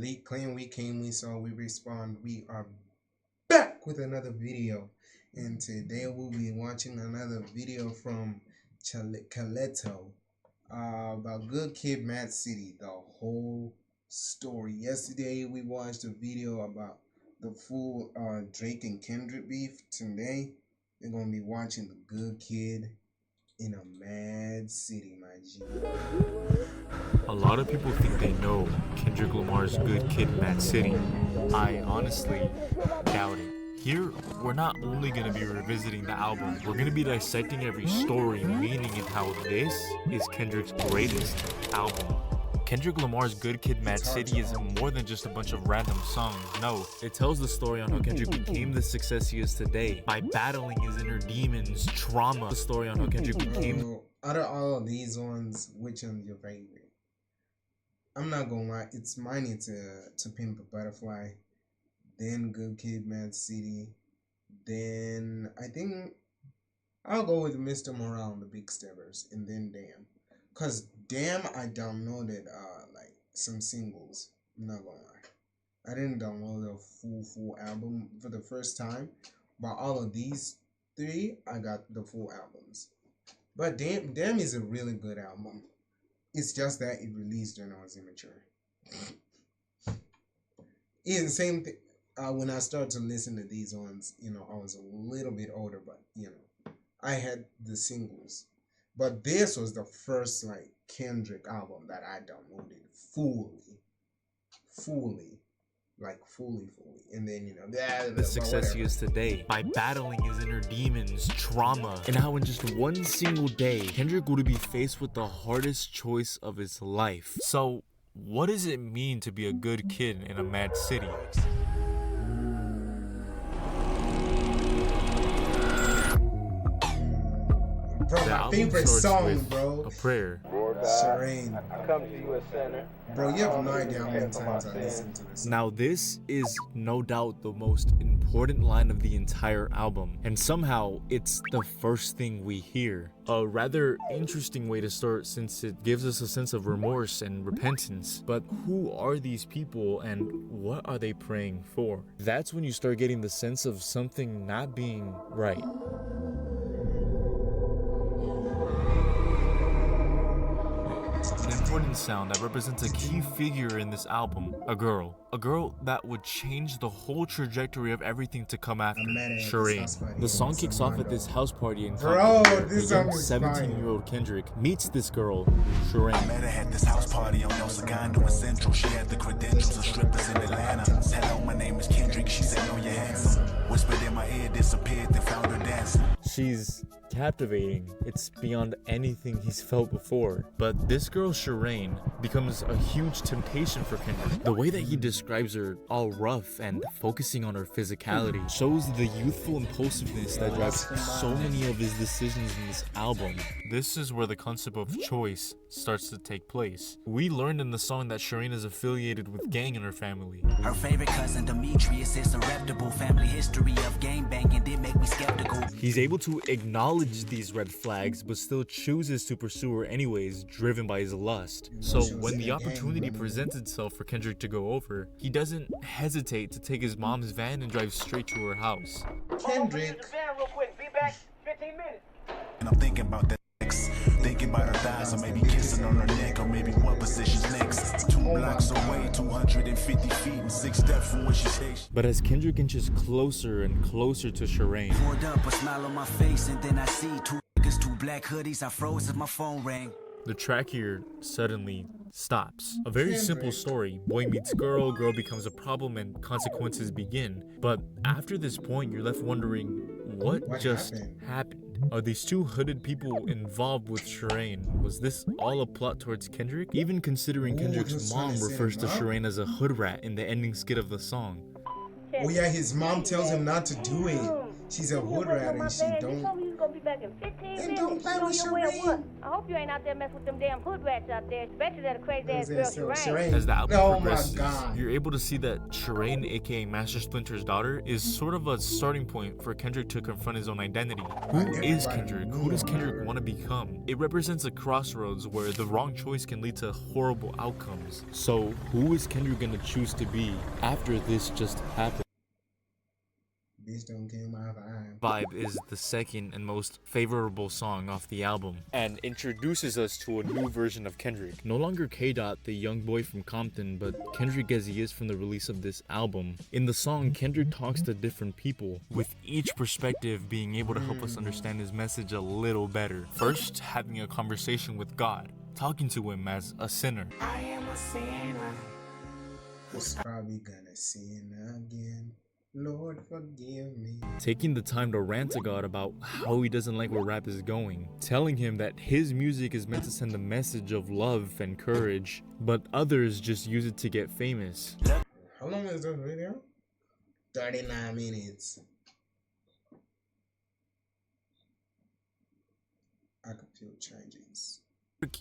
Leak claim we came, we saw, we respond. We are back with another video. And today we'll be watching another video from Caleto about Good Kid, M.A.A.d City, the whole story. Yesterday we watched a video about the full Drake and Kendrick beef. Today we're going to be watching the Good Kid in a M.A.A.d City, my G. A lot of people think they know Kendrick Lamar's Good Kid, M.A.A.d City. I honestly doubt it. Here, we're not only going to be revisiting the album, we're going to be dissecting every story, meaning and how this is Kendrick's greatest album. Kendrick Lamar's Good Kid, M.A.A.d City is more than just a bunch of random songs. No, it tells the story on how Kendrick became the success he is today by battling his inner demons, trauma. The story on how Kendrick became... Out of all of these ones, which one's your favorite? I'm not gonna lie, it's mine. It's To Pimp a Butterfly, then Good Kid, M.A.A.d City, then I think I'll go with Mr. Morale and the Big Steppers, and then Damn. Cause Damn, I downloaded like some singles. I'm not gonna lie, I didn't download the full album for the first time, but all of these three I got the full albums. But Damn is a really good album. It's just that it released when I was immature. It's the same thing. When I started to listen to these ones, you know, I was a little bit older, but you know, I had the singles. But this was the first like Kendrick album that I downloaded fully, and then you know the success he is today by battling his inner demons, trauma, and how in just one single day Kendrick would be faced with the hardest choice of his life. So what does it mean to be a good kid in a M.A.A.d City? Bro, my favorite song, bro. A prayer. Shireen. I come to you as sinner. Bro, you have no idea how many times I listened to this song. Now this is no doubt the most important line of the entire album, and somehow it's the first thing we hear. A rather interesting way to start, since it gives us a sense of remorse and repentance. But who are these people and what are they praying for? That's when you start getting the sense of something not being right. An important sound that represents a key figure in this album, a girl that would change the whole trajectory of everything to come after, Shireen. The song kicks off at this house party in Compton. This song is 17-year-old Kendrick meets this girl, Shireen. I met her at this house party on El Segundo in Central. She had the credentials of strippers in Atlanta. Hello, my name is Kendrick. She said, no, you're handsome. Whispered in my ear, disappeared, then found her dancing. She's captivating. It's beyond anything he's felt before. But this girl, Shireen, becomes a huge temptation for Kendrick. The way that he describes her, all rough and focusing on her physicality, shows the youthful impulsiveness that drives so many of his decisions in this album. This is where the concept of choice starts to take place. We learned in the song that Shireen is affiliated with gang in her family. Her favorite cousin Demetrius is a reputable family history of gang banging did make me skeptical. He's able to acknowledge these red flags, but still chooses to pursue her anyways, driven by his lust. So when the opportunity presents itself for Kendrick to go over, he doesn't hesitate to take his mom's van and drive straight to her house. Kendrick. Real quick. Be back 15 minutes. And I'm thinking about that ex. Thinking about her thighs, or maybe kissing on her neck, or maybe what position's next. 2 blocks away, 250 feet, and 6 steps from where she stays. But as Kendrick inches closer and closer to Shireen, Poured up a smile on my face, and then I see 2 niggas, 2 black hoodies. I froze as my phone rang. the track here suddenly stops. A very simple story. Boy meets girl, girl becomes a problem, and consequences begin. But after this point, you're left wondering, what just happened? Are these 2 hooded people involved with Shireen? Was this all a plot towards Kendrick? Even considering Kendrick's mom refers to Shireen as a hood rat in the ending skit of the song. Oh yeah, his mom tells him not to do it. She's a hood rat and she don't. back in 15 Then minutes. don't play You on with your way or what? Sheree. I hope you ain't out there messing with them damn hood rats out there, especially that crazy ass girl Sheree. As the album Oh my progresses, God. you're able to see that Shireen, aka Master Splinter's daughter, is sort of a starting point for Kendrick to confront his own identity. Who is Kendrick? Who does Kendrick want to become? It represents a crossroads where the wrong choice can lead to horrible outcomes. So, who is Kendrick gonna choose to be after this just happened? Bitch don't kill my vibe. Vibe is the second and most favorable song off the album and introduces us to a new version of Kendrick. No longer K-Dot, the young boy from Compton, but Kendrick as he is from the release of this album. In the song, Kendrick talks to different people, with each perspective being able to help us understand his message a little better. First, having a conversation with God, talking to him as a sinner. I am a sinner. Who's probably gonna sin again. Lord, forgive me. Taking the time to rant to God about how he doesn't like where rap is going, telling him that his music is meant to send a message of love and courage, but others just use it to get famous. How long is this video? 39 minutes. I could feel changes.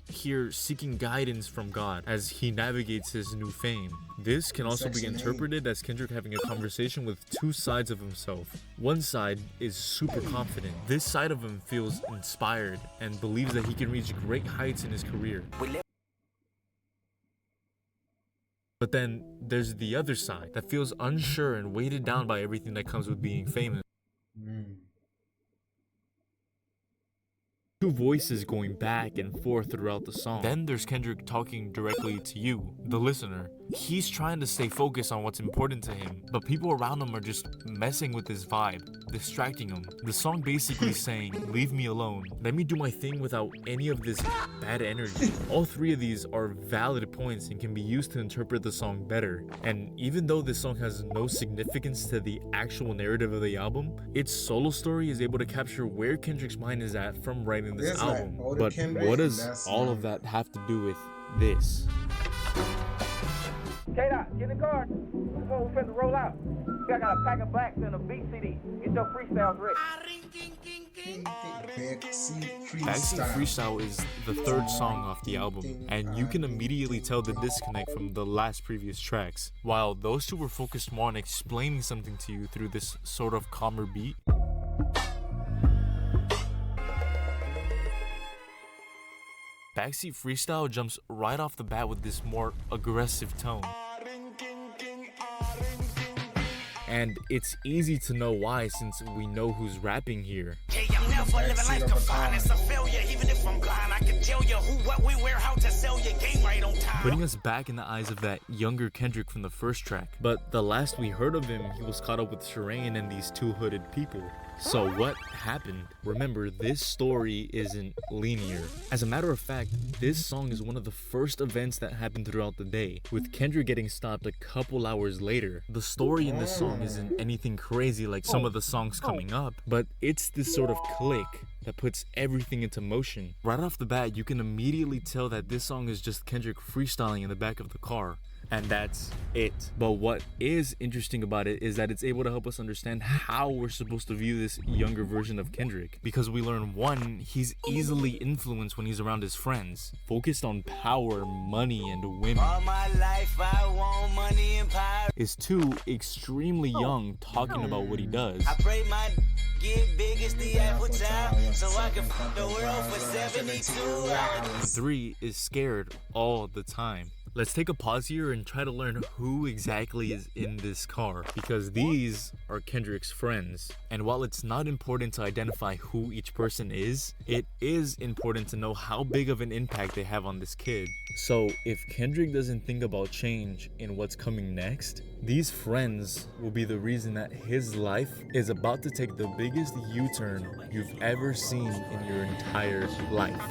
Here seeking guidance from God as he navigates his new fame. This can also be Section 8. interpreted as Kendrick having a conversation with two sides of himself. One side is super confident. This side of him feels inspired and believes that he can reach great heights in his career. But then there's the other side that feels unsure and weighted down by everything that comes with being famous. Two voices going back and forth throughout the song. Then there's Kendrick talking directly to you, the listener. He's trying to stay focused on what's important to him, but people around him are just messing with his vibe, distracting him. The song basically saying, leave me alone, let me do my thing without any of this bad energy. All three of these are valid points and can be used to interpret the song better. And even though this song has no significance to the actual narrative of the album, its solo story is able to capture where Kendrick's mind is at from writing this There's like album. older But Kendrick, what and does that's all of that have to do with this? K-Dot, get in the car. Before we finna roll out. I got a pack of blacks and a beat CD. Get your freestyles ready. Backseat Backseat Freestyle. Freestyle is the third song off the album, and you can immediately tell the disconnect from the last previous tracks. While those two were focused more on explaining something to you through this sort of calmer beat, Backseat Freestyle jumps right off the bat with this more aggressive tone. And it's easy to know why, since we know who's rapping here. Hey, I'm never living life confined. It's a failure. Even if I'm blind, I can tell you who, what, we wear, how to sell your game right on time. Putting us back in the eyes of that younger Kendrick from the first track. But the last we heard of him, he was caught up with Shireen and these two hooded people. So what happened? Remember, this story isn't linear. As a matter of fact, this song is one of the first events that happened throughout the day, with Kendrick getting stopped a couple hours later. The story in this song isn't anything crazy like some of the songs coming up, but it's this sort of click that puts everything into motion. Right off the bat, you can immediately tell that this song is just Kendrick freestyling in the back of the car. And that's it. But what is interesting about it is that it's able to help us understand how we're supposed to view this younger version of Kendrick. Because we learn, one, he's easily influenced when he's around his friends, focused on power, money, and women. All my life I want money and power. Is two, extremely young, talking about what he does. I pray my get big as the Apple Tower, so I can fuck the world for 72 hours. Three, is scared all the time. Let's take a pause here and try to learn who exactly is in this car, because these are Kendrick's friends. And while it's not important to identify who each person is, it is important to know how big of an impact they have on this kid. So if Kendrick doesn't think about change in what's coming next, these friends will be the reason that his life is about to take the biggest U-turn you've ever seen in your entire life.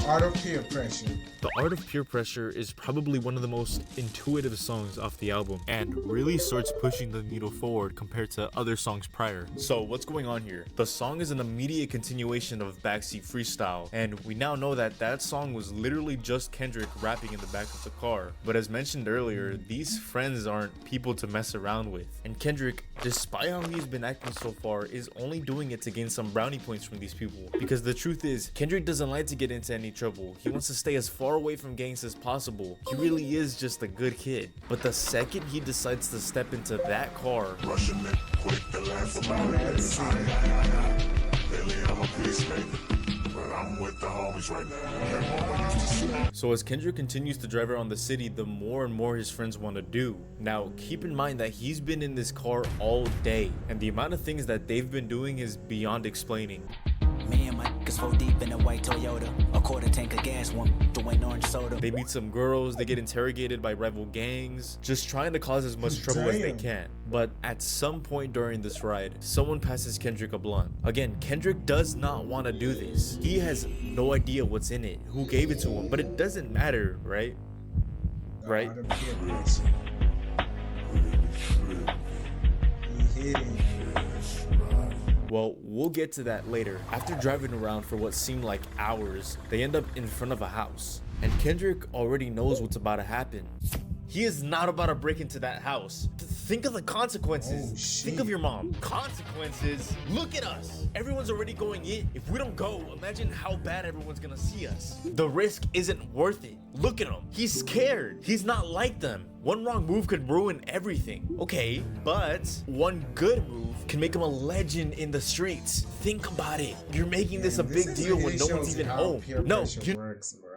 Art of Peer Pressure. The Art of Peer Pressure is probably one of the most intuitive songs off the album and really starts pushing the needle forward compared to other songs prior. So what's going on here? The song is an immediate continuation of Backseat Freestyle, and we now know that that song was literally just Kendrick rapping in the back of the car. But as mentioned earlier, these friends aren't people to mess around with. And Kendrick, despite how he's been acting so far, is only doing it to gain some brownie points from these people. Because the truth is, Kendrick doesn't like to get into any trouble. He wants to stay as far away from gangs as possible. He really is just a good kid. But the second he decides to step into that car, so as Kendrick continues to drive around the city, the more and more his friends want to do. Now, keep in mind that he's been in this car all day, and the amount of things that they've been doing is beyond explaining. Me and my niggas 4 deep in a white Toyota, a quarter tank of gas, one doing orange soda. They meet some girls, they get interrogated by rival gangs, just trying to cause as much trouble as they can. But at some point during this ride, someone passes Kendrick a blunt. Again, Kendrick does not want to do this. He has no idea what's in it, who gave it to him, but it doesn't matter, right? Right? Art of Peer Pressure. He hit it. Well, we'll get to that later. After driving around for what seemed like hours, they end up in front of a house. And Kendrick already knows what's about to happen. He is not about to break into that house. Think of the consequences. Oh, shit. Think of your mom. Consequences? Look at us. Everyone's already going in. If we don't go, imagine how bad everyone's gonna see us. The risk isn't worth it. Look at him. He's scared. He's not like them. One wrong move could ruin everything. Okay, but one good move can make him a legend in the streets. Think about it. You're making this a big deal when no one's even home. No, you works, bro.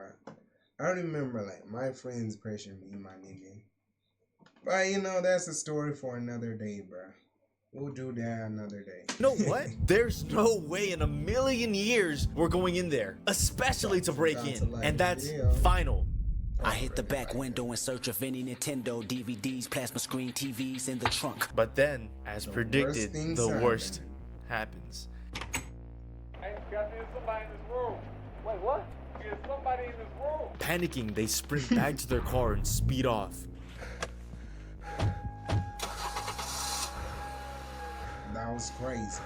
I remember like my friends pressured me, my nigga. But you know, that's a story for another day, bro. We'll do that another day. You know what? There's no way in a million years we're going in there, especially to break in. And that's final. I hit the back window in search of any Nintendo DVDs, plasma screen TVs in the trunk. But then, as predicted, the worst happens. Hey, got there's somebody in this room. Wait, what? There's somebody in this room. Panicking, they sprint back to their car and speed off. That was crazy.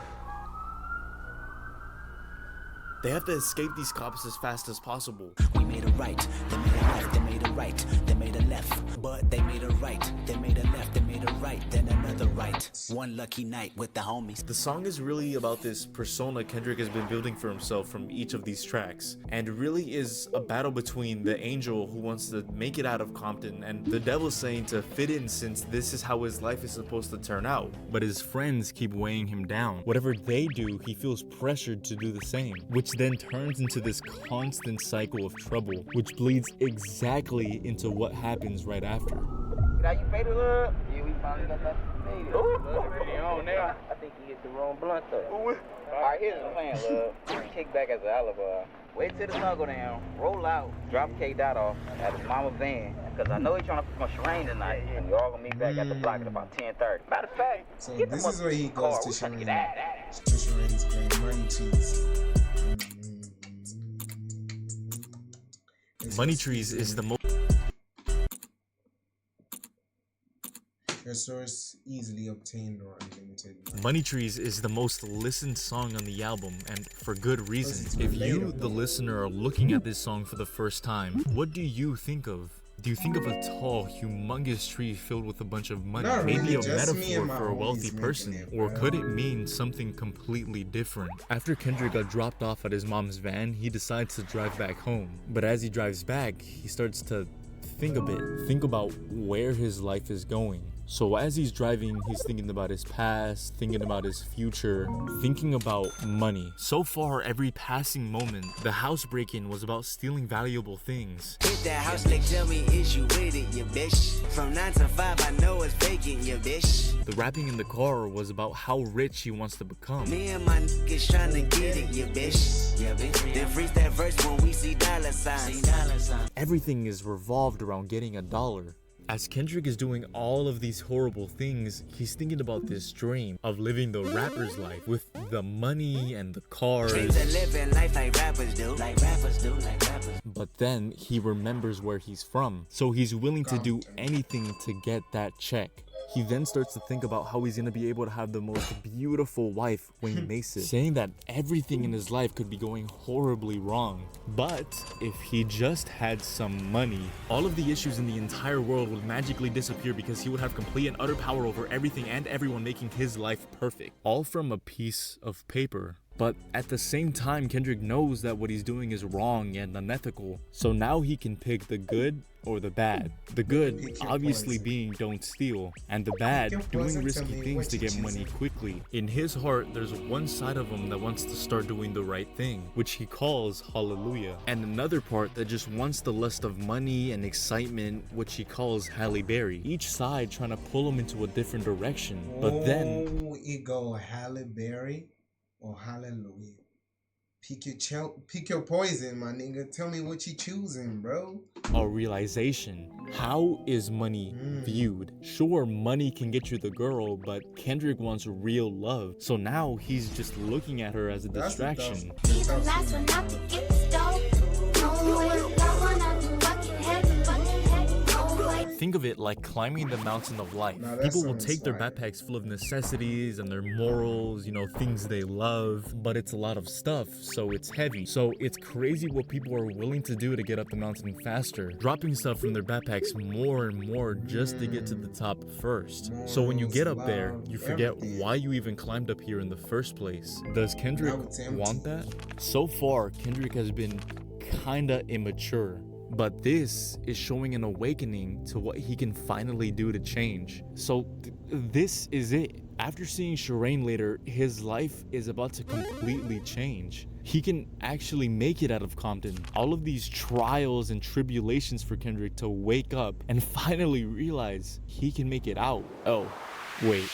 They have to escape these cops as fast as possible. We made a right, they made a left, they made a right, they made a left. But they made a right, they made a left, they made a right, then another right. One lucky night with the homies. The song is really about this persona Kendrick has been building for himself from each of these tracks, and really is a battle between the angel who wants to make it out of Compton and the devil saying to fit in since this is how his life is supposed to turn out. But his friends keep weighing him down. Whatever they do, he feels pressured to do the same, which then turns into this constant cycle of trouble, which bleeds exactly into what happens right after. Now you faded up? Yeah, we finally got that faded. Really on now. I think he hit the wrong blunt though. Alright, here's the plan, love. Kick back as an alibi. Wait till the sun go down, roll out, drop K Dot off at his mama van. Cause I know he's trying to put my Sherane tonight. And we all gonna meet back at the block at about 10:30. Matter of fact, So get this the is where he goes to car. Sherane. To Sherene's place, Money Trees. Money Trees is the most source easily obtained or unlimited. Money Trees is the most listened song on the album, and for good reason. If you, the listener, are looking at this song for the first time, what do you think of? Do you think of a tall, humongous tree filled with a bunch of money? Not Maybe really, a just me metaphor and my for a wealthy homies person? making it, Or bro. could it mean something completely different? After Kendrick got dropped off at his mom's van, he decides to drive back home. But as he drives back, he starts to think a bit. Think about where his life is going. So as he's driving, he's thinking about his past, thinking about his future, thinking about money. So far, every passing moment, the house break-in was about stealing valuable things. Hit that house, like tell me is you with it, you bitch. From 9 to 5, I know it's vacant, you bitch. The rapping in the car was about how rich he wants to become. Me and my niggas tryna get it, you bitch. Yeah, bitch. Then freeze that verse when we see dollar signs. Everything is revolved around getting $1. As Kendrick is doing all of these horrible things, he's thinking about this dream of living the rapper's life with the money and the cars. Dreams of living life like rappers do. Like rappers do. Like rappers. But then he remembers where he's from, so he's willing to do anything to get that check. He then starts to think about how he's gonna be able to have the most beautiful wife when he makes it, saying that everything in his life could be going horribly wrong. But if he just had some money, all of the issues in the entire world would magically disappear because he would have complete and utter power over everything and everyone, making his life perfect. All from a piece of paper. But at the same time, Kendrick knows that what he's doing is wrong and unethical. So now he can pick the good or the bad. The good obviously being don't steal, and the bad doing risky things to get money quickly. In his heart, there's one side of him that wants to start doing the right thing, which he calls hallelujah, and another part that just wants the lust of money and excitement, which he calls Halle Berry. Each side trying to pull him into a different direction. But then it go Halle Berry or hallelujah. Pick your poison, my nigga. Tell me what you choosing, bro. A realization. How is money viewed? Sure, money can get you the girl, but Kendrick wants real love. So now he's just looking at her as a distraction. Think of it like climbing the mountain of life. People will take their backpacks full of necessities and their morals, you know, things they love, but it's a lot of stuff, so it's heavy. So it's crazy what people are willing to do to get up the mountain faster, dropping stuff from their backpacks more and more just to get to the top first. So when you get up there, you forget why you even climbed up here in the first place. Does Kendrick want that? So far, Kendrick has been kinda immature. But this is showing an awakening to what he can finally do to change. So this is it. After seeing Shireen later, his life is about to completely change. He can actually make it out of Compton. All of these trials and tribulations for Kendrick to wake up and finally realize he can make it out. Oh, wait.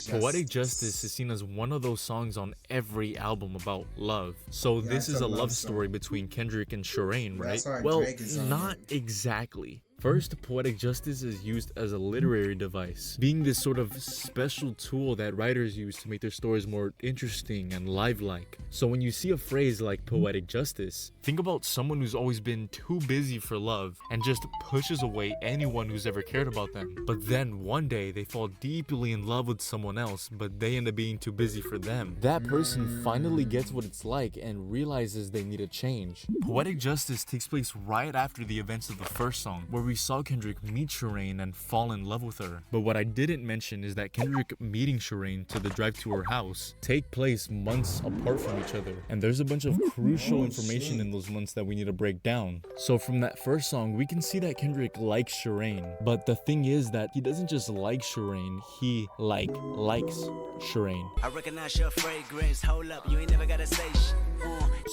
Poetic Justice is seen as one of those songs on every album about love. So this is a love story between Kendrick and Shireen, right? Well, not exactly. First, Poetic Justice is used as a literary device, being this sort of special tool that writers use to make their stories more interesting and lifelike. So when you see a phrase like Poetic Justice, think about someone who's always been too busy for love and just pushes away anyone who's ever cared about them. But then one day they fall deeply in love with someone else, but they end up being too busy for them. That person finally gets what it's like and realizes they need a change. Poetic Justice takes place right after the events of the first song, where we saw Kendrick meet Shireen and fall in love with her. But what I didn't mention is that Kendrick meeting Shireen to the drive to her house take place months apart from each other. And there's a bunch of crucial information in those months that we need to break down. So from that first song, we can see that Kendrick likes Shireen. But the thing is that he doesn't just like Shireen, he likes Shireen. I recognize your fragrance. Hold up, you ain't never gotta say shit.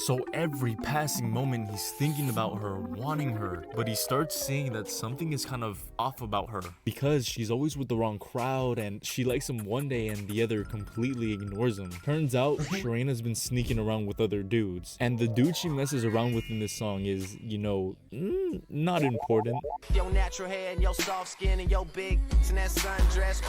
So every passing moment he's thinking about her, wanting her, but he starts seeing that something is kind of off about her because she's always with the wrong crowd and she likes him one day and the other completely ignores him. Turns out Shireen has been sneaking around with other dudes, and the dude she messes around with in this song is, you know, not important. Your natural hair and your soft skin and your big and that sundress.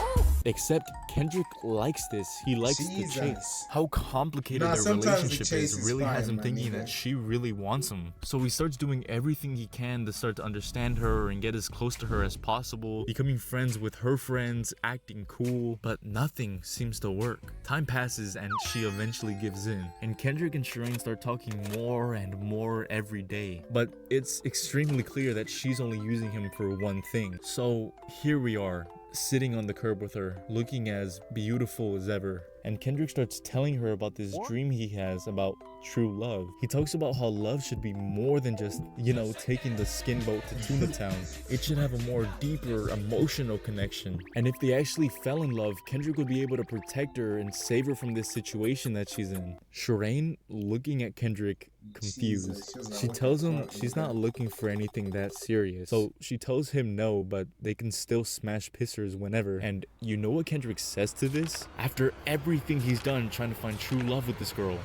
Except Kendrick likes this. He likes the chase. How complicated their relationship is really has him thinking that she really wants him. So he starts doing everything he can to start to understand her and get as close to her as possible, becoming friends with her friends, acting cool, but nothing seems to work. Time passes and she eventually gives in, and Kendrick and Shireen start talking more and more every day. But it's extremely clear that she's only using him for one thing. So here we are, sitting on the curb with her, looking as beautiful as ever. And Kendrick starts telling her about this dream he has about true love. He talks about how love should be more than just, you know, taking the skin boat to Tuna Town. It should have a more deeper emotional connection. And if they actually fell in love, Kendrick would be able to protect her and save her from this situation that she's in. Shireen, looking at Kendrick, confused. She tells him she's not looking for anything that serious. So she tells him no, but they can still smash pissers whenever. And you know what Kendrick says to this? After everything he's done trying to find true love with this girl.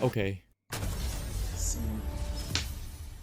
Okay.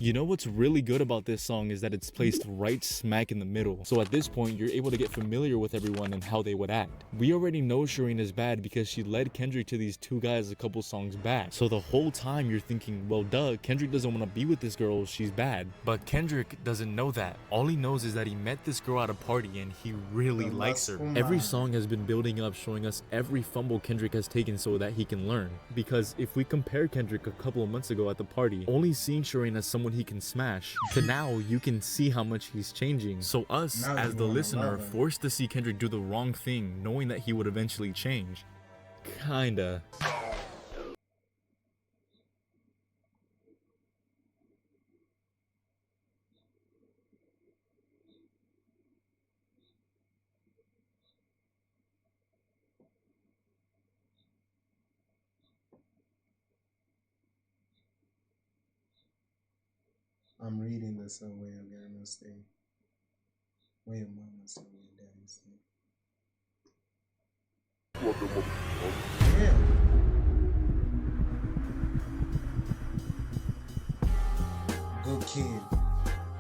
You know what's really good about this song is that it's placed right smack in the middle. So at this point, you're able to get familiar with everyone and how they would act. We already know Shireen is bad because she led Kendrick to these two guys a couple songs back. So the whole time you're thinking, well, duh, Kendrick doesn't want to be with this girl, she's bad. But Kendrick doesn't know that. All he knows is that he met this girl at a party and he really likes her. Every song has been building up, showing us every fumble Kendrick has taken so that he can learn. Because if we compare Kendrick a couple of months ago at the party, only seeing Shireen as someone he can smash, to now you can see how much he's changing. So us, as the listener, forced to see Kendrick do the wrong thing, knowing that he would eventually change. Kinda. I'm reading this away. I got a mistake. Wait, mama, so wait, that mistake. Damn. Good Kid.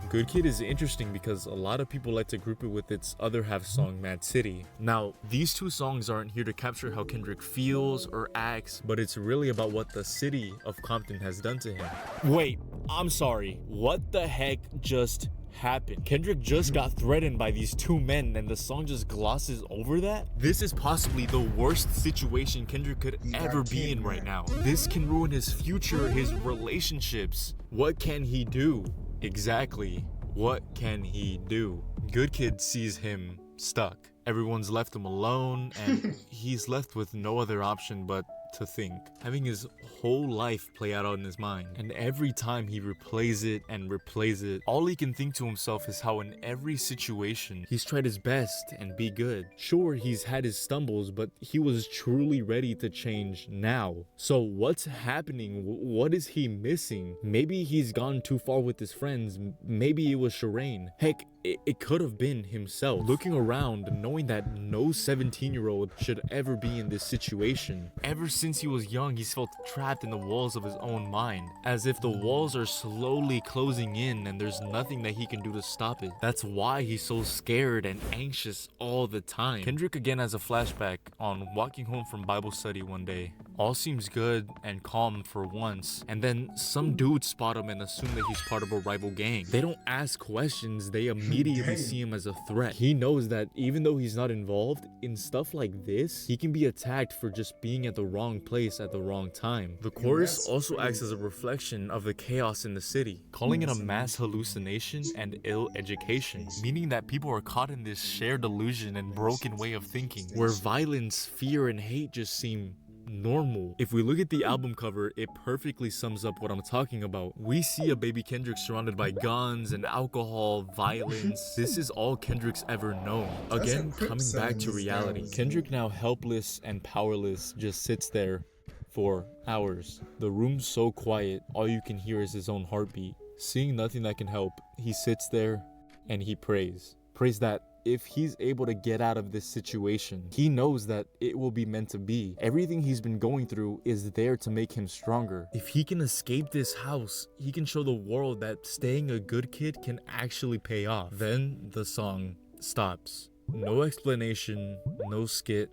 Good Kid is interesting because a lot of people like to group it with its other half song, m.A.A.d City. Now, these two songs aren't here to capture how Kendrick feels or acts, but it's really about what the city of Compton has done to him. Wait, I'm sorry. What the heck just happened? Kendrick just got threatened by these two men and the song just glosses over that? This is possibly the worst situation Kendrick could ever be in right now. This can ruin his future, his relationships. What can he do? Exactly. What can he do? Good Kid sees him stuck. Everyone's left him alone and he's left with no other option but to think, having his whole life play out in his mind. And every time he replays it and replays it, all he can think to himself is how in every situation he's tried his best and be good. Sure, he's had his stumbles, but he was truly ready to change now. So what's happening? What is he missing? Maybe he's gone too far with his friends. Maybe it was Shireen. Heck, it could have been himself. Looking around, knowing that no 17-year-old should ever be in this situation. Ever since he was young, he's felt trapped in the walls of his own mind, as if the walls are slowly closing in and there's nothing that he can do to stop it. That's why he's so scared and anxious all the time. Kendrick again has a flashback on walking home from Bible study one day. All seems good and calm for once, and then some dudes spot him and assume that he's part of a rival gang. They don't ask questions, they immediately see him as a threat. He knows that even though he's not involved in stuff like this, he can be attacked for just being at the wrong place at the wrong time. The chorus also acts as a reflection of the chaos in the city, calling it a mass hallucination and ill education, meaning that people are caught in this shared delusion and broken way of thinking, where violence, fear, and hate just seem normal. If we look at the album cover, it perfectly sums up what I'm talking about. We see a baby Kendrick surrounded by guns and alcohol, violence. This is all Kendrick's ever known. Again, coming back to reality. Kendrick, now helpless and powerless, just sits there for hours. The room's so quiet, all you can hear is his own heartbeat. Seeing nothing that can help, he sits there and he prays. Prays that if he's able to get out of this situation, he knows that it will be meant to be. Everything he's been going through is there to make him stronger. If he can escape this house, he can show the world that staying a good kid can actually pay off. Then the song stops. No explanation, no skit,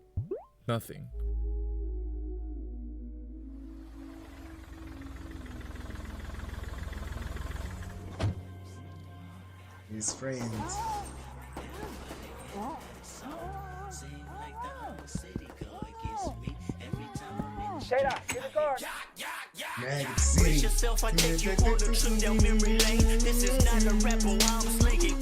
nothing. His friends. Shada, get the car. m.A.A.d City. Yourself, I take you on a trip down memory lane. This is not a rapper, I'm slinging.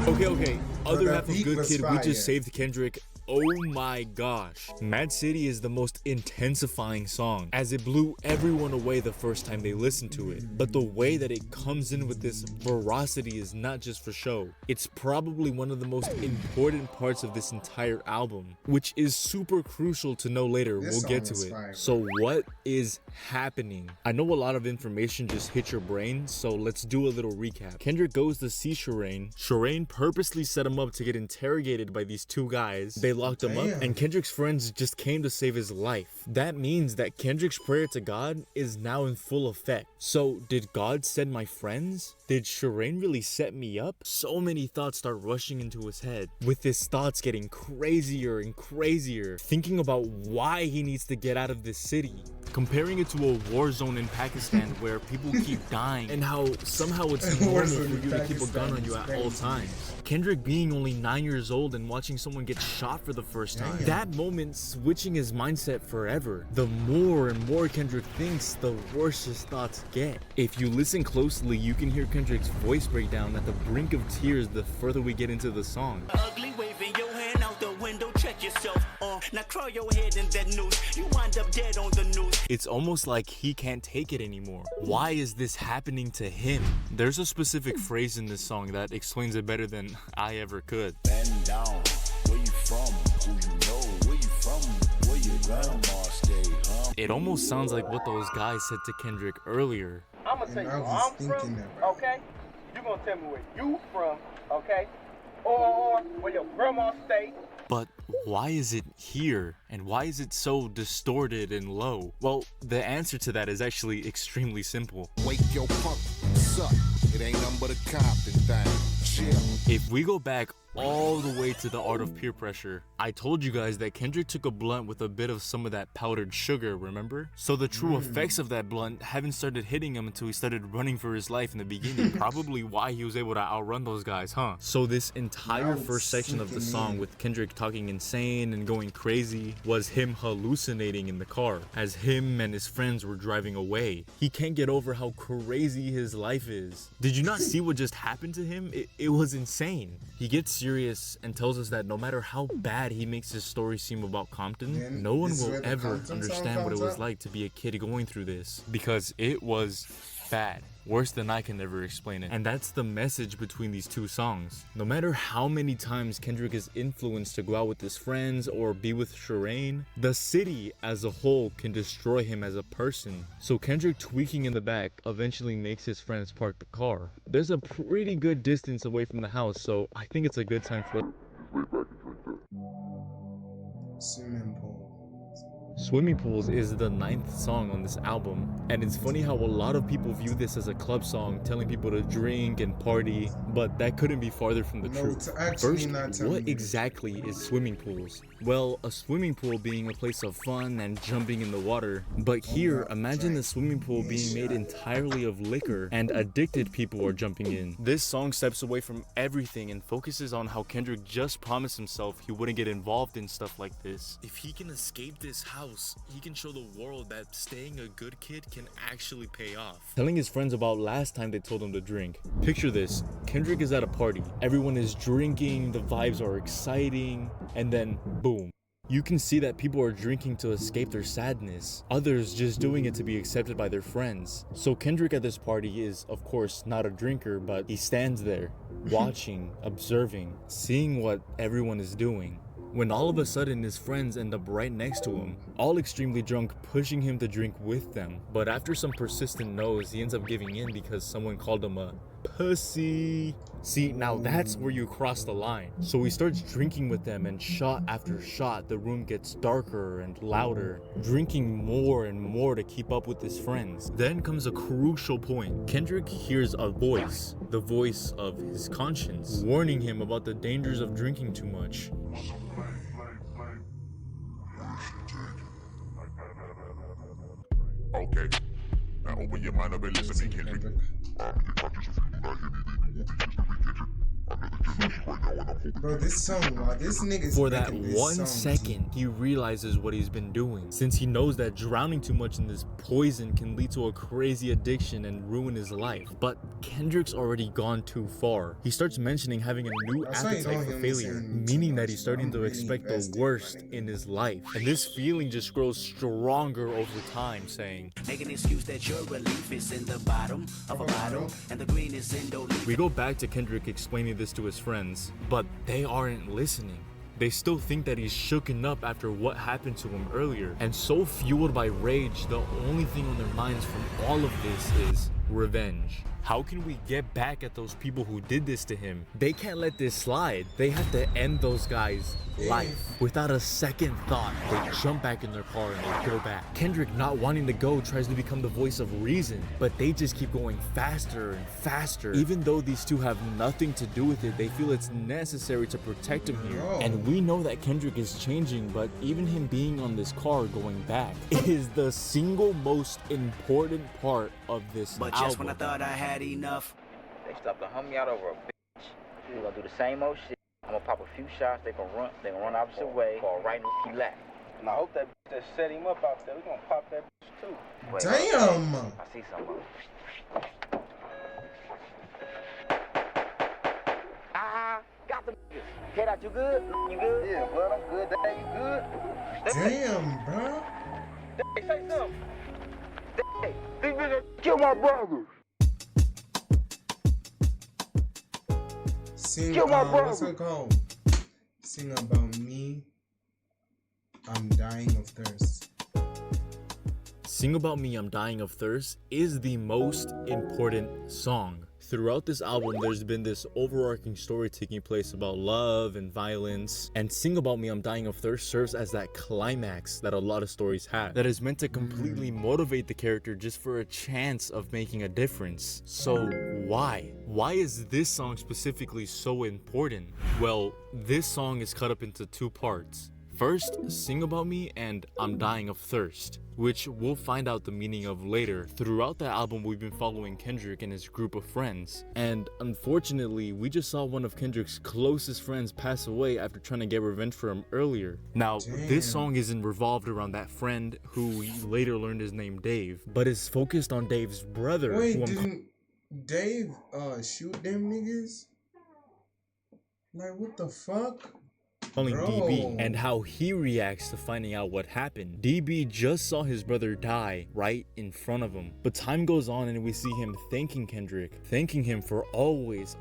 Okay. Other that half of beat Good was Kid, we fire. just saved Kendrick. Oh my gosh. m.A.A.d City is the most intensifying song, as it blew everyone away the first time they listened to it. But the way that it comes in with this veracity is not just for show. It's probably one of the most important parts of this entire album, which is super crucial to know later. This We'll get song to is it. fire, So what is happening? I know a lot of information just hit your brain, so let's do a little recap. Kendrick goes to see Shireen. Shireen purposely set him up to get interrogated by these two guys. They locked him up, and Kendrick's friends just came to save his life. That means that Kendrick's prayer to God is now in full effect. So, did God send my friends? Did Shireen really set me up? So many thoughts start rushing into his head, with his thoughts getting crazier and crazier, thinking about why he needs to get out of this city, comparing it to a war zone in Pakistan where people keep dying, and how somehow it's normal for you to keep a gun on you at all times. Kendrick being only 9 years old and watching someone get shot for the first time. That moment switching his mindset forever. The more and more Kendrick thinks, the worse his thoughts get. If you listen closely, you can hear Kendrick's voice break down at the brink of tears the further we get into the song. Ugly waving your hand out the window, check yourself. Now crawl your head in that noose. You wind up dead on the news. It's almost like he can't take it anymore. Why is this happening to him? There's a specific phrase in this song that explains it better than I ever could. Bend down, where you from? Who you know? Where you from? Where your grandma stay, huh? It almost sounds like what those guys said to Kendrick earlier. I'm gonna tell you where I'm from, okay? You gonna tell me where you from, okay? Or where your grandma stay. But why is it here? And why is it so distorted and low? Well, the answer to that is actually extremely simple. Wake your punk, suck. It ain't nothing but a Compton thing. Chill. If we go back all the way to The Art of Peer Pressure, I told you guys that Kendrick took a blunt with a bit of some of that powdered sugar, remember? So the true effects of that blunt haven't started hitting him until he started running for his life in the beginning. Probably why he was able to outrun those guys, huh? So this entire first section of the song with Kendrick talking insane and going crazy was him hallucinating in the car as him and his friends were driving away. He can't get over how crazy his life is. Did you not see what just happened to him? It was insane. He gets serious and tells us that no matter how bad he makes his story seem about Compton, no one will ever understand what it was like to be a kid going through this, because it was bad. Worse than I can ever explain it. And that's the message between these two songs. No matter how many times Kendrick is influenced to go out with his friends or be with Shireen, the city as a whole can destroy him as a person. So Kendrick tweaking in the back eventually makes his friends park the car. There's a pretty good distance away from the house, so I think it's a good time for Swimming pool. Swimming Pools is the 9th song on this album, and it's funny how a lot of people view this as a club song telling people to drink and party, but that couldn't be farther from the truth. First, what exactly is swimming pools? Well, a swimming pool being a place of fun and jumping in the water, but here, imagine the swimming pool being made entirely of liquor and addicted people are jumping in. This song steps away from everything and focuses on how Kendrick just promised himself he wouldn't get involved in stuff like this. If he can escape this house, he can show the world that staying a good kid can actually pay off. Telling his friends about last time they told him to drink. Picture this, Kendrick is at a party, everyone is drinking, the vibes are exciting, and then boom. You can see that people are drinking to escape their sadness, others just doing it to be accepted by their friends. So Kendrick at this party is, of course, not a drinker, but he stands there, watching, observing, seeing what everyone is doing. When all of a sudden his friends end up right next to him, all extremely drunk, pushing him to drink with them. But after some persistent no's, he ends up giving in because someone called him a pussy. See, now that's where you cross the line. So he starts drinking with them, and shot after shot, the room gets darker and louder, drinking more and more to keep up with his friends. Then comes a crucial point. Kendrick hears a voice, the voice of his conscience, warning him about the dangers of drinking too much. Okay, now open your mind up and listen to me, Kendrick. Bro, this song, wow, this nigga's For that making this one song second, he realizes what he's been doing, since he knows that drowning too much in this poison can lead to a crazy addiction and ruin his life. But Kendrick's already gone too far. He starts mentioning having a new appetite for failure, meaning that he's starting to expect the worst in his life. And this feeling just grows stronger over time, saying, Make an excuse that your relief is in the bottom of a bottle, and the green is in the leaf. We go back to Kendrick explaining this to his friends, but they aren't listening. They still think that he's shooken up after what happened to him earlier, and so fueled by rage, the only thing on their minds from all of this is revenge. How can we get back at those people who did this to him? They can't let this slide. They have to end those guys' life. Without a second thought, they jump back in their car and they go back. Kendrick, not wanting to go, tries to become the voice of reason, but they just keep going faster and faster. Even though these two have nothing to do with it, they feel it's necessary to protect him here. And we know that Kendrick is changing, but even him being on this car going back is the single most important part of this But album. just when I thought I had enough, They stopped to hum me out over a bitch. We gonna do the same old shit. I'm gonna pop a few shots. They gonna run opposite way. Fall right in the lap. And I hope that bitch that set him up out there, we gonna pop that bitch too. Wait, Damn! I see something. Got the niggas. K-Dot, you good? You good? Yeah, bud, I'm good. Dad, you good? Damn, bro. Hey, say something. Hey, these niggas kill my brother. Sing, Kill my what's brother. it called? Sing about me. I'm dying of thirst. Sing About Me, I'm Dying of Thirst is the most important song. Throughout this album, there's been this overarching story taking place about love and violence, and Sing About Me, I'm Dying of Thirst serves as that climax that a lot of stories have, that is meant to completely motivate the character just for a chance of making a difference. So why? Why is this song specifically so important? Well, this song is cut up into two parts. First, Sing About Me and I'm Dying of Thirst, which we'll find out the meaning of later. Throughout the album, we've been following Kendrick and his group of friends. And unfortunately, we just saw one of Kendrick's closest friends pass away after trying to get revenge for him earlier. Now, this song isn't revolved around that friend who we later learned is named Dave, but is focused on Dave's brother. Wait, didn't Dave shoot them niggas? Like, what the fuck? Calling DB and how he reacts to finding out what happened. DB just saw his brother die right in front of him. But time goes on and we see him thanking Kendrick, thanking him for always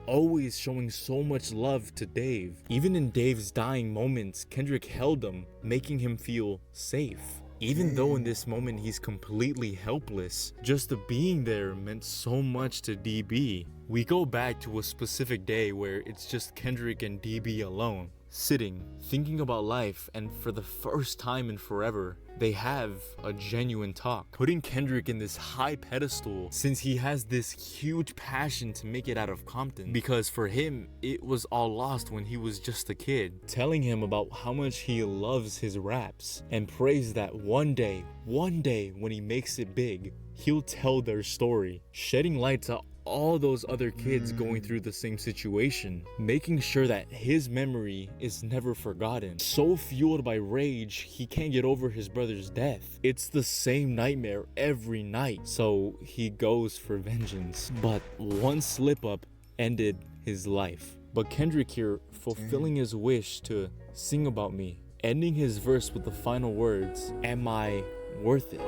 showing so much love to Dave. Even in Dave's dying moments, Kendrick held him, making him feel safe. Even though in this moment he's completely helpless, just the being there meant so much to DB. We go back to a specific day where it's just Kendrick and DB alone, sitting, thinking about life, and for the first time in forever, they have a genuine talk, putting Kendrick in this high pedestal since he has this huge passion to make it out of Compton, because for him, it was all lost when he was just a kid, telling him about how much he loves his raps and prays that one day when he makes it big, he'll tell their story, shedding light to all those other kids going through the same situation, making sure that his memory is never forgotten. So fueled by rage, he can't get over his brother's death. It's the same nightmare every night, so he goes for vengeance. But one slip up ended his life. But Kendrick here, fulfilling his wish to sing about me, ending his verse with the final words, am I worth it?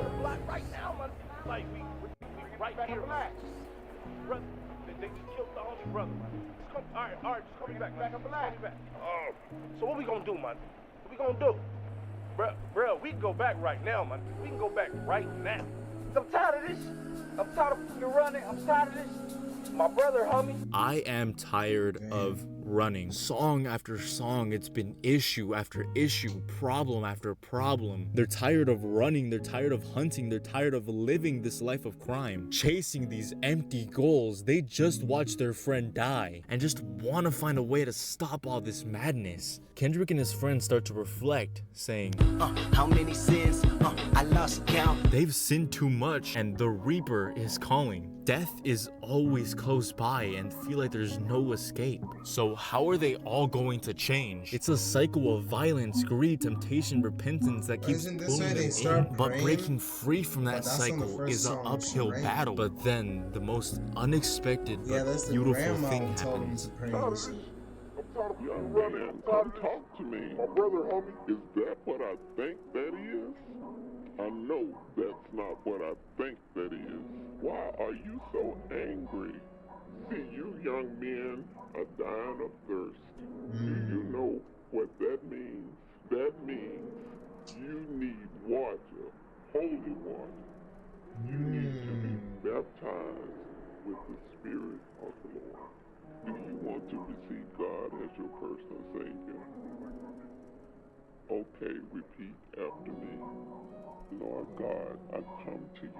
Right now, man. Like, we right here. Brother, they just killed the only brother, man. All right, just come back, man. So what we gonna do, man? What we gonna do? Bro, we can go back right now, man. We can go back right now. I'm tired of this. I'm tired of fucking running. I'm tired of this. My brother, homie. I am tired of running. Song after song, it's been issue after issue, problem after problem. They're tired of running, they're tired of hunting, they're tired of living this life of crime, chasing these empty goals. They just watched their friend die and just want to find a way to stop all this madness. Kendrick and his friends start to reflect, saying, how many sins? I lost count. They've sinned too much and the Reaper is calling. Death is always close by and feel like there's no escape. So how are they all going to change? It's a cycle of violence, greed, temptation, repentance that keeps Isn't this pulling where them they start in. But praying? breaking free from that But that's on the cycle first is an song, uphill right? battle. But then the most unexpected Yeah, but that's the beautiful grandma thing who told him happens. to pray and shit. Young man, come talk to me. My brother, homie, is that what I think that is? I know that's not what I think that is. Why are you so angry? See, you young men are dying of thirst. Do you know what that means? That means you need water, holy water. You need to be baptized with the Spirit. you receive God as your personal Savior? Okay, repeat after me. Lord God, I come to you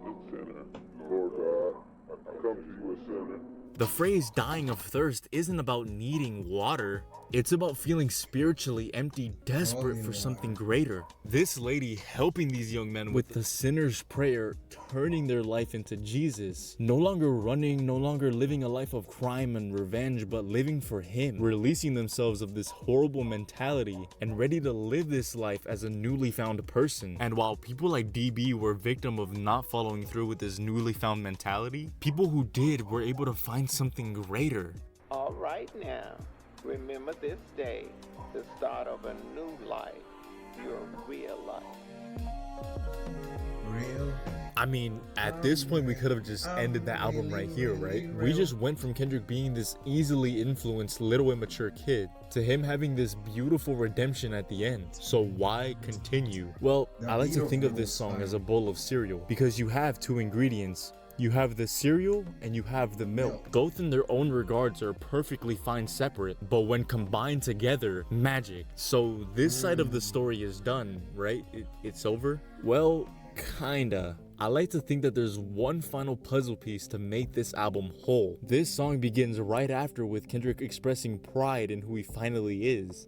a sinner. Lord God, I come to you a sinner. The phrase dying of thirst isn't about needing water. It's about feeling spiritually empty, desperate for something greater. This lady helping these young men with the sinner's prayer, turning their life into Jesus. No longer running, no longer living a life of crime and revenge, but living for Him. Releasing themselves of this horrible mentality and ready to live this life as a newly found person. And while people like DB were victim of not following through with this newly found mentality, people who did were able to find something greater. All right now, remember this day, the start of a new life, your real life. Real? I mean, at this point, we could have just ended the album right here, right? We just went from Kendrick being this easily influenced, little immature kid to him having this beautiful redemption at the end. So why continue? Well, I like to think of this song as a bowl of cereal because you have two ingredients. You have the cereal and you have the milk. Both in their own regards are perfectly fine separate, but when combined together, magic. So this side of the story is done, right? It's over? Well, kinda. I like to think that there's one final puzzle piece to make this album whole. This song begins right after with Kendrick expressing pride in who he finally is.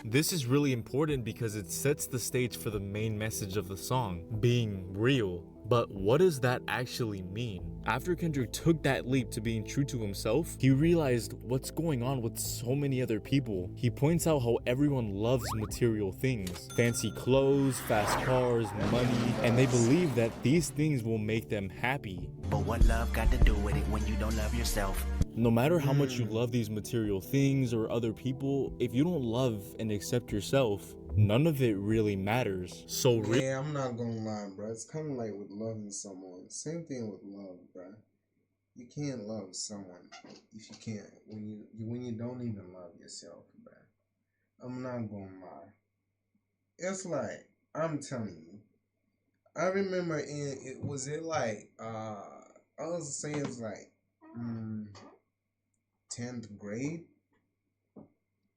This is really important because it sets the stage for the main message of the song, being real. But what does that actually mean? After Kendrick took that leap to being true to himself, he realized what's going on with so many other people. He points out how everyone loves material things, fancy clothes, fast cars, money, and they believe that these things will make them happy. But what love got to do with it when you don't love yourself? No matter how much you love these material things or other people, if you don't love and accept yourself, none of it really matters. So yeah, I'm not gonna lie, bro. It's kind of like with loving someone. Same thing with love, bro. You can't love someone if you can't when you don't even love yourself, bro. I'm not gonna lie. It's like I'm telling you. I remember it was like I was saying it's like 10th grade.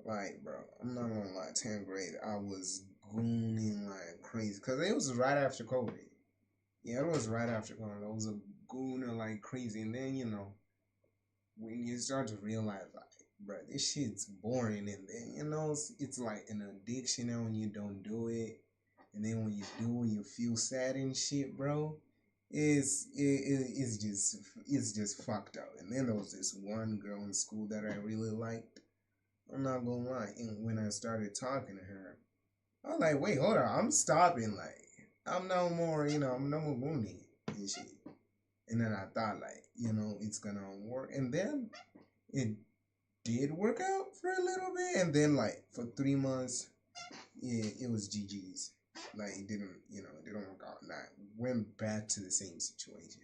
Like, bro, I'm not gonna lie, 10th grade, I was gooning like crazy. Because it was right after COVID. Yeah, it was right after COVID. I was a gooner like crazy. And then, when you start to realize, like, bro, this shit's boring. And then, it's like an addiction now when you don't do it. And then when you do, you feel sad and shit, bro. It's just fucked up. And then there was this one girl in school that I really liked. I'm not gonna lie. And when I started talking to her, I was like, wait, hold on, I'm stopping. Like, I'm no more, I'm no more Mooney and shit. And then I thought, like, it's gonna work. And then it did work out for a little bit. And then, like, for 3 months, yeah, it was GG's. Like, it didn't work out. And I went back to the same situation.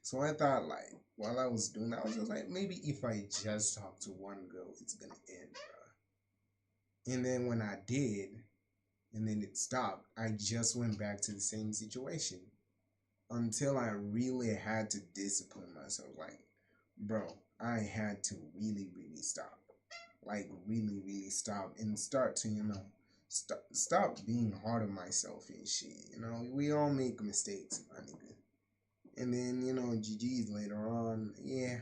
So I thought, like, while I was doing that, I was just like, maybe if I just talk to one girl, it's gonna end, bro. And then when I did, and then it stopped, I just went back to the same situation until I really had to discipline myself. Like, bro, I had to really, really stop. Like, really, really stop and start to, stop being hard on myself and shit. We all make mistakes, my nigga. And then, GG's later on, yeah,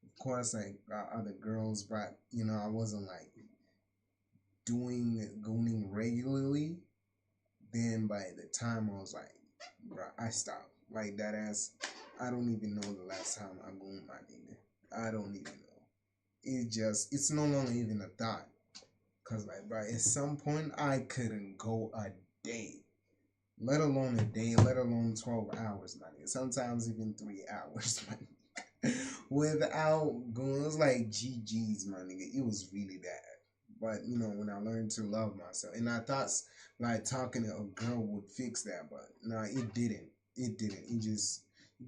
of course, I got other girls, but, I wasn't, like, gooning regularly. Then by the time I was like, bro, I stopped. Like, that ass, I don't even know the last time I gooned my nigga. I don't even know. It's no longer even a thought. Because, like, bro, at some point, I couldn't go a day. Let alone a day, let alone 12 hours, my nigga. Sometimes even 3 hours, my nigga. Without going, it was like GG's, my nigga. It was really bad. But, when I learned to love myself. And I thought, like, talking to a girl would fix that. But, no, it didn't. It didn't. It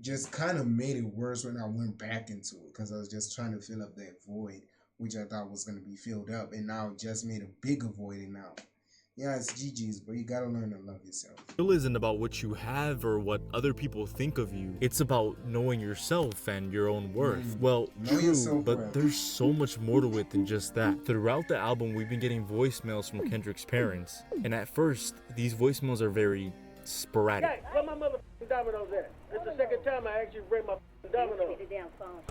just kind of made it worse when I went back into it. Because I was just trying to fill up that void, which I thought was going to be filled up. And now it just made a bigger void. And now Yeah, it's GG's, but you gotta learn to love yourself. Real isn't about what you have or what other people think of you. It's about knowing yourself and your own worth. Well, Know true, yourself but well. there's so much more to it than just that. Throughout the album, we've been getting voicemails from Kendrick's parents. And at first, these voicemails are very sporadic. Hey, where my motherfucking dominoes at? This is the second time I asked you to bring my dominoes.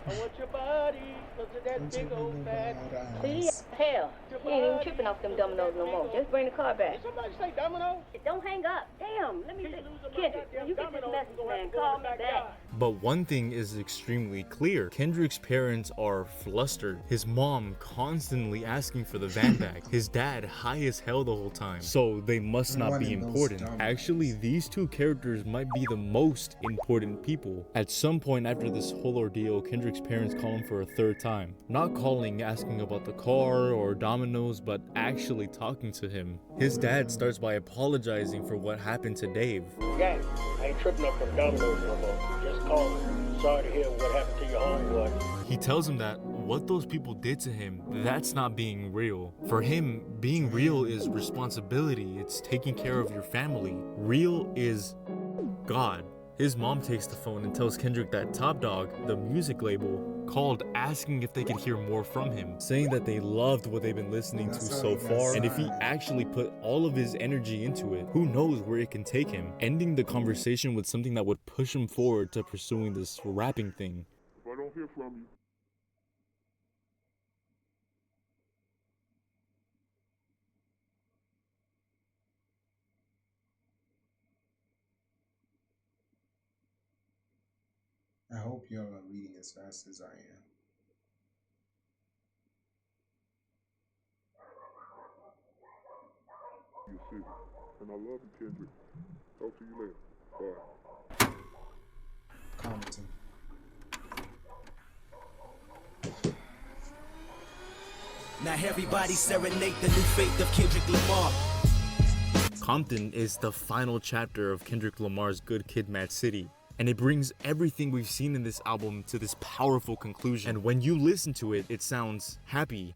I want your body, look at that big old fat. See, hell, he ain't even tripping off them dominoes no more. Just bring the car back. Did somebody say domino? Don't hang up. Damn, let me see. Kendrick, when you get this message, man, call me back. But one thing is extremely clear. Kendrick's parents are flustered. His mom constantly asking for the van back. His dad high as hell the whole time. So they must not be important. Actually, these two characters might be the most important people. At some point after this whole ordeal, Kendrick's parents call him for a third time. Not calling, asking about the car or dominoes, but actually talking to him. His dad starts by apologizing for what happened to Dave. Gang, I ain't tripping up for the dominoes no more. Just call me. Sorry to hear what happened to your homeboy. He tells him that what those people did to him, that's not being real. For him, being real is responsibility. It's taking care of your family. Real is God. His mom takes the phone and tells Kendrick that Top Dog, the music label, called asking if they could hear more from him, saying that they loved what they've been listening to so far, and if he actually put all of his energy into it, who knows where it can take him, ending the conversation with something that would push him forward to pursuing this rapping thing. If I don't hear from you, I hope y'all are reading as fast as I am. you see. And I love you, Kendrick. Talk to you later. Bye. Compton. Now everybody serenade the new faith of Kendrick Lamar. Compton is the final chapter of Kendrick Lamar's Good Kid, M.A.A.d City. And it brings everything we've seen in this album to this powerful conclusion. And when you listen to it, it sounds happy.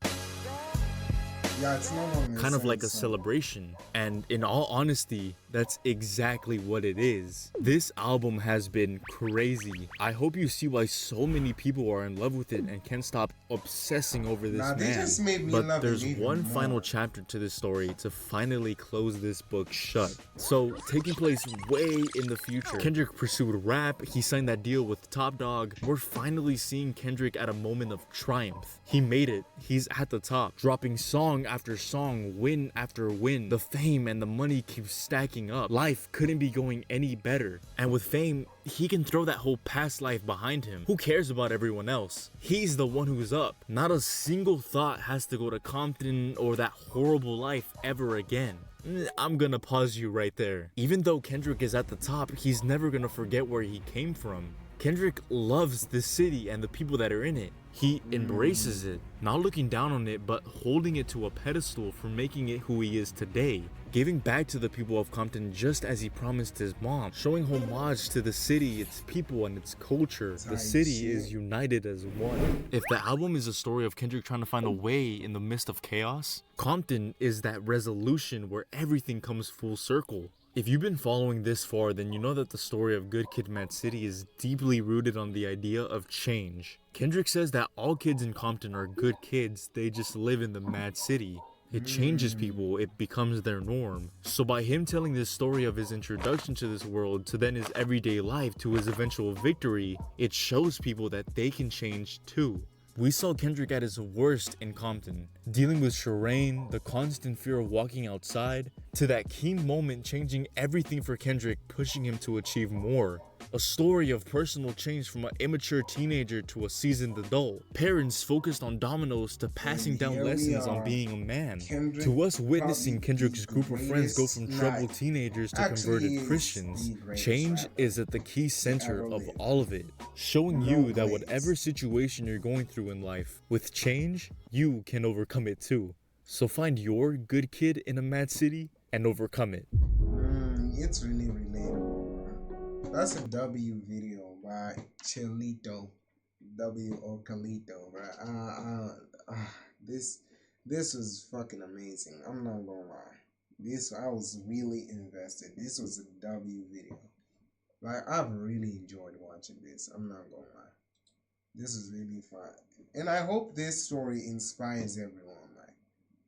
Yeah, it's no longer Kind of like a celebration. And in all honesty, that's exactly what it is. This album has been crazy. I hope you see why so many people are in love with it and can't stop obsessing over this They man. just made me But love there's it even one more. final chapter to this story to finally close this book shut. So, taking place way in the future, Kendrick pursued rap, he signed that deal with Top Dog. We're finally seeing Kendrick at a moment of triumph. He made it. He's at the top, dropping song after song, win after win. The fame and the money keep stacking up. Life couldn't be going any better. And with fame, he can throw that whole past life behind him. Who cares about everyone else? He's the one who's up. Not a single thought has to go to Compton or that horrible life ever again. I'm gonna pause you right there. Even though Kendrick is at the top, he's never gonna forget where he came from. Kendrick loves the city and the people that are in it. He embraces it, not looking down on it, but holding it to a pedestal for making it who he is today. Giving back to the people of Compton just as he promised his mom. Showing homage to the city, its people, and its culture. The city is united as one. If the album is a story of Kendrick trying to find a way in the midst of chaos, Compton is that resolution where everything comes full circle. If you've been following this far, then you know that the story of Good Kid, M.A.A.d City is deeply rooted on the idea of change. Kendrick says that all kids in Compton are good kids, they just live in the M.A.A.d City. It changes people, it becomes their norm. So by him telling this story of his introduction to this world, to then his everyday life, to his eventual victory, it shows people that they can change too. We saw Kendrick at his worst in Compton, dealing with Shireen, the constant fear of walking outside, to that key moment changing everything for Kendrick, pushing him to achieve more. A story of personal change from an immature teenager to a seasoned adult. Parents focused on dominoes to passing down lessons on being a man. To us witnessing Kendrick's group of friends go from troubled teenagers to converted Christians. Change is at the key center of all of it, showing you that whatever situation you're going through in life, with change, you can overcome it too. So find your good kid in a mad city and overcome it. It's really relatable. That's a W video by Chelito. W or Calito, bro. This was fucking amazing. I'm not gonna lie. This I was really invested. This was a W video. Like I've really enjoyed watching this. I'm not gonna lie. This is really fun. And I hope this story inspires everyone. Like,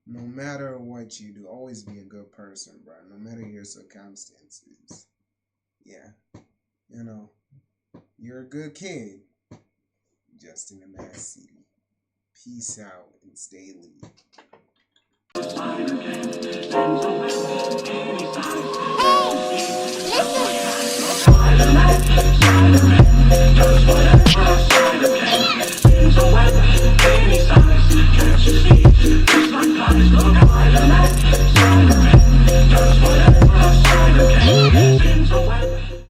no matter what you do, always be a good person, bro. No matter your circumstances. Yeah. You know, you're a good kid. Just in a mass city. Peace out and stay lead.